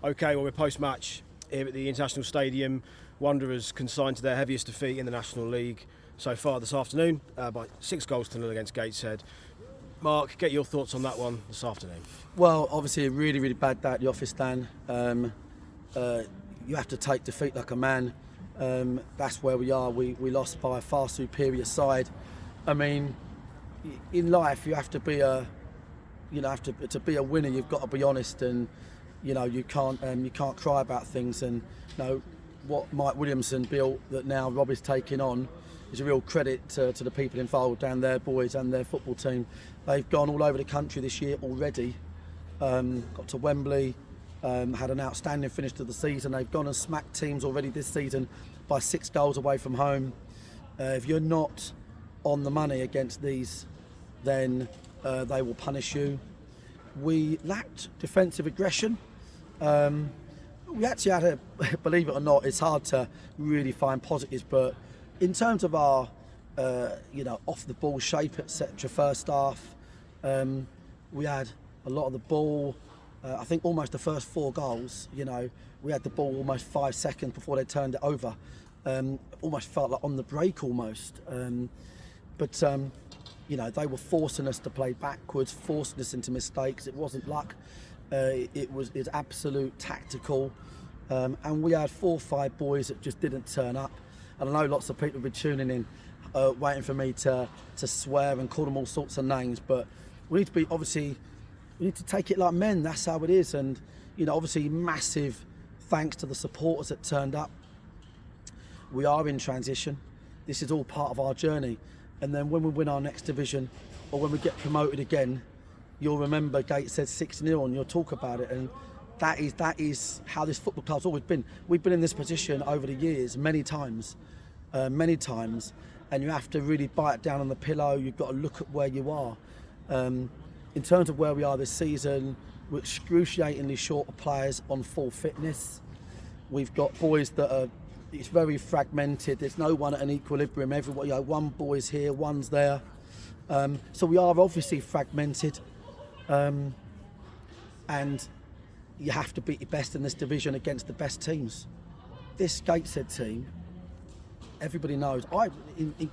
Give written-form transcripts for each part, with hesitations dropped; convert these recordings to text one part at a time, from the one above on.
Okay, well, we're post-match here at the International Stadium. Wanderers consigned to their heaviest defeat in the National League so far this afternoon by 6-0 against Gateshead. Mark, get your thoughts on that one this afternoon. Well, obviously a really, really bad day at the office, Dan. You have to take defeat like a man. That's where we are. We lost by a far superior side. I mean, in life you have to be to be a winner. You've got to be honest, and you can't cry about things. And what Mike Williamson built that now Rob is taking on is a real credit to the people involved and their boys and their football team. They've gone all over the country this year already. Got to Wembley, had an outstanding finish to the season. They've gone and smacked teams already this season by 6 goals away from home. If you're not on the money against these, then they will punish you. We lacked defensive aggression. We actually had believe it or not, it's hard to really find positives, but in terms of our off the ball shape, etc. First half, we had a lot of the ball. I think almost the first 4 goals, we had the ball almost 5 seconds before they turned it over. Almost felt like on the break almost. But they were forcing us to play backwards, forcing us into mistakes. It wasn't luck. It's absolute tactical. And we had 4 or 5 boys that just didn't turn up. And I know lots of people have been tuning in, waiting for me to swear and call them all sorts of names. But we need to take it like men. That's how it is. And obviously, massive thanks to the supporters that turned up. We are in transition. This is all part of our journey. And then when we win our next division, or when we get promoted again, you'll remember Gateshead 6-0 and you'll talk about it. And that is how this football club's always been. We've been in this position over the years many times. And you have to really bite down on the pillow. You've got to look at where you are. In terms of where we are this season, we're excruciatingly short of players on full fitness. We've got boys that it's very fragmented. There's no one at an equilibrium. Everyone, one boy's here, one's there. So we are obviously fragmented. And you have to beat your best in this division against the best teams. This Gateshead team, everybody knows. In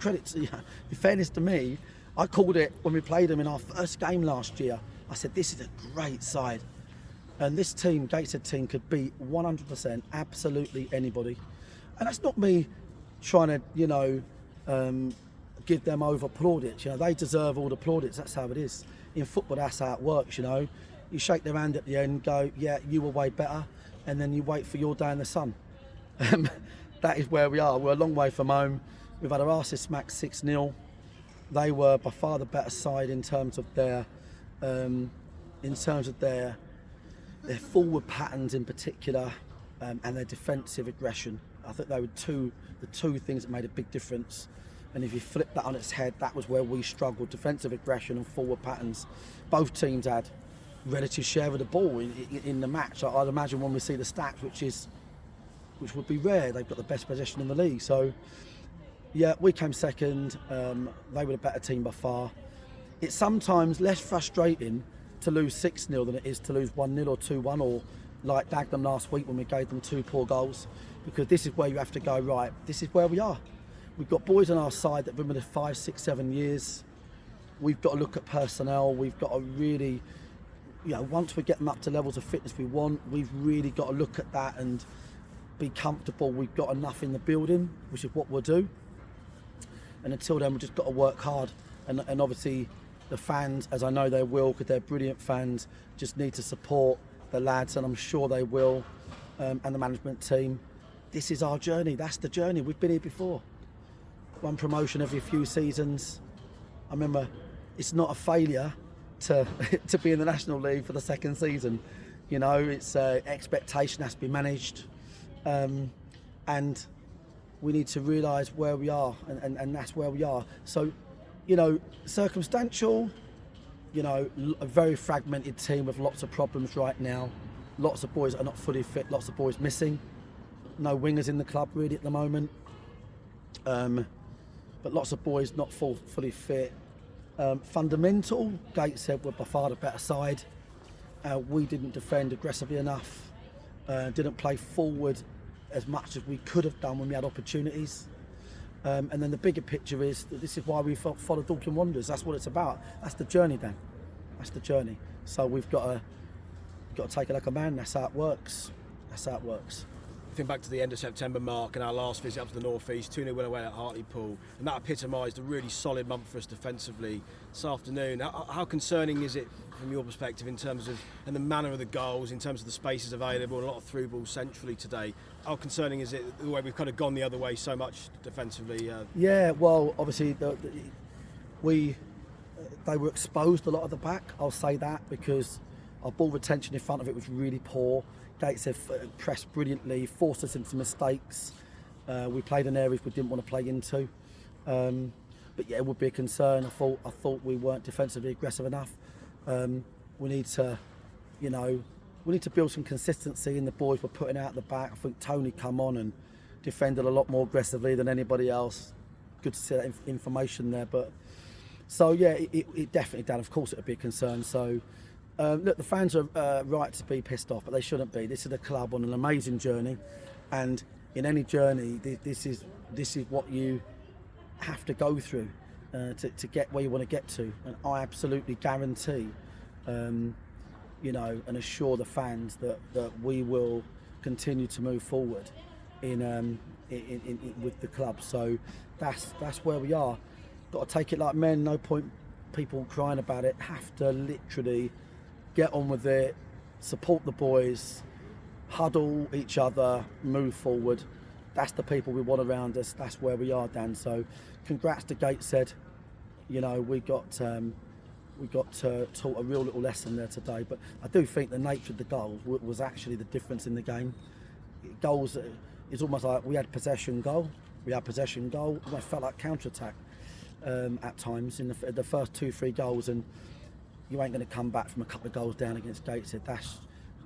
fairness to me, I called it when we played them in our first game last year. I said, this is a great side. And this team, Gateshead team, could beat 100% absolutely anybody. And that's not me trying to, give them over plaudits. They deserve all the plaudits. That's how it is. In football, that's how it works, You shake their hand at the end, go, yeah, you were way better. And then you wait for your day in the sun. That is where we are. We're a long way from home. We've had our arses smacked 6-0. They were by far the better side in terms of their forward patterns in particular, and their defensive aggression. I think they were the two things that made a big difference. And if you flip that on its head, that was where we struggled: defensive aggression and forward patterns. Both teams had relative share of the ball in the match. I'd imagine when we see the stats, which would be rare, they've got the best possession in the league. So. Yeah, we came second. They were the better team by far. It's sometimes less frustrating to lose 6-0 than it is to lose 1-0 or 2-1, or like Dagenham last week when we gave them 2 poor goals, because this is where you have to go, right, this is where we are. We've got boys on our side that have been with us 5, 6, 7 years. We've got to look at personnel. We've got to really, once we get them up to levels of fitness we want, we've really got to look at that and be comfortable. We've got enough in the building, which is what we'll do. And until then, we've just got to work hard. And obviously, the fans, as I know they will, because they're brilliant fans, just need to support the lads, and I'm sure they will, and the management team. This is our journey. That's the journey. We've been here before. One promotion every few seasons. I remember it's not a failure to be in the National League for the second season. It's expectation has to be managed. And we need to realise where we are, and that's where we are. So, circumstantial, a very fragmented team with lots of problems right now. Lots of boys are not fully fit, lots of boys missing. No wingers in the club really at the moment. But lots of boys not fully fit. Fundamental, Gateshead were by far the better side. We didn't defend aggressively enough. didn't play forward as much as we could have done when we had opportunities. And then the bigger picture is that this is why we followed Dorking Wanderers. That's what it's about. That's the journey, Dan. That's the journey. So we've got to take it like a man. That's how it works. That's how it works. Think back to the end of September, Mark, and our last visit up to the North East, 2-0 win away at Hartlepool, and that epitomised a really solid month for us defensively. This afternoon, how concerning is it from your perspective in terms of, and the manner of the goals, in terms of the spaces available, and a lot of through balls centrally today? How concerning is it the way we've kind of gone the other way so much defensively? Yeah, well, obviously they were exposed a lot at the back. I'll say that because our ball retention in front of it was really poor. Gateshead pressed brilliantly, forced us into mistakes. We played in areas we didn't want to play into. But yeah, it would be a concern. I thought we weren't defensively aggressive enough. We need to build some consistency in the boys we're putting out the back. I think Tony come on and defended a lot more aggressively than anybody else. Good to see that information there. But so yeah, it definitely did. Of course, it would be a concern. So. Look, the fans are right to be pissed off, but they shouldn't be. This is a club on an amazing journey, and in any journey, this is what you have to go through to get where you want to get to. And I absolutely guarantee, and assure the fans that we will continue to move forward in with the club. So that's where we are. Got to take it like men. No point people crying about it. Have to literally get on with it, support the boys, huddle each other, move forward. That's the people we want around us. That's where we are, Dan. So, congrats to Gateshead. We got taught a real little lesson there today. But I do think the nature of the goals was actually the difference in the game. Goals, it's almost like we had possession goal. It almost felt like counter-attack at times in the first 2-3 goals, and you ain't going to come back from a couple of goals down against Gateshead. That's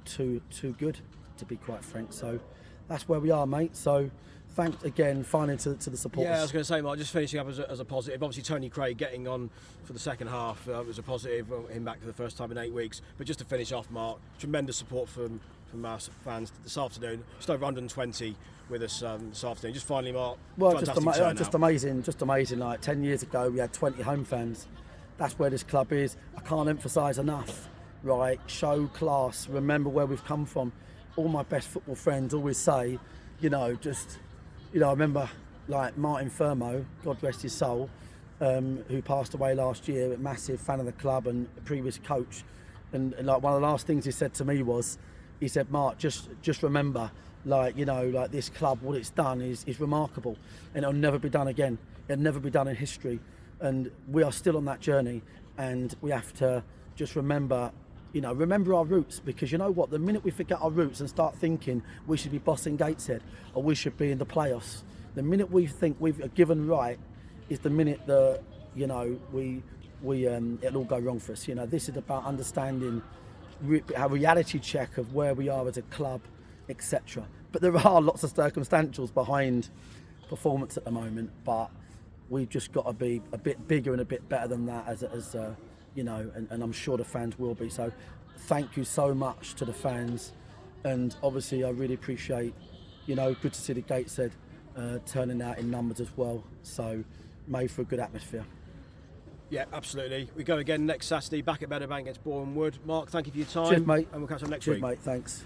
too good, to be quite frank. So that's where we are, mate. So thanks again, finally, to the supporters. Yeah, I was going to say, Mark, just finishing up as a positive. Obviously, Tony Craig getting on for the second half was a positive. Him back for the first time in 8 weeks. But just to finish off, Mark, tremendous support from our fans this afternoon. Just over 120 with us this afternoon. Just finally, Mark, well, just amazing. Like 10 years ago, we had 20 home fans. That's where this club is. I can't emphasise enough, right? Show class, remember where we've come from. All my best football friends always say, I remember like Martin Fermo, God rest his soul, who passed away last year, a massive fan of the club and a previous coach. And like one of the last things he said to me was, he said, Mark, just remember, like this club, what it's done is remarkable, and it'll never be done again. It'll never be done in history. And we are still on that journey, and we have to just remember our roots, because you know what, the minute we forget our roots and start thinking we should be bossing Gateshead or we should be in the playoffs, the minute we think we've a given right is the minute that it'll all go wrong for us. This is about understanding a reality check of where we are as a club, etc. But there are lots of circumstantials behind performance at the moment, but we've just got to be a bit bigger and a bit better than that, and I'm sure the fans will be. So thank you so much to the fans, and obviously I really appreciate, good to see the Gateshead turning out in numbers as well. So made for a good atmosphere. Yeah, absolutely. We go again next Saturday back at Meadowbank against Boreham Wood. Mark, thank you for your time. Cheers, mate. And we'll catch up next Cheers, week. mate. Thanks.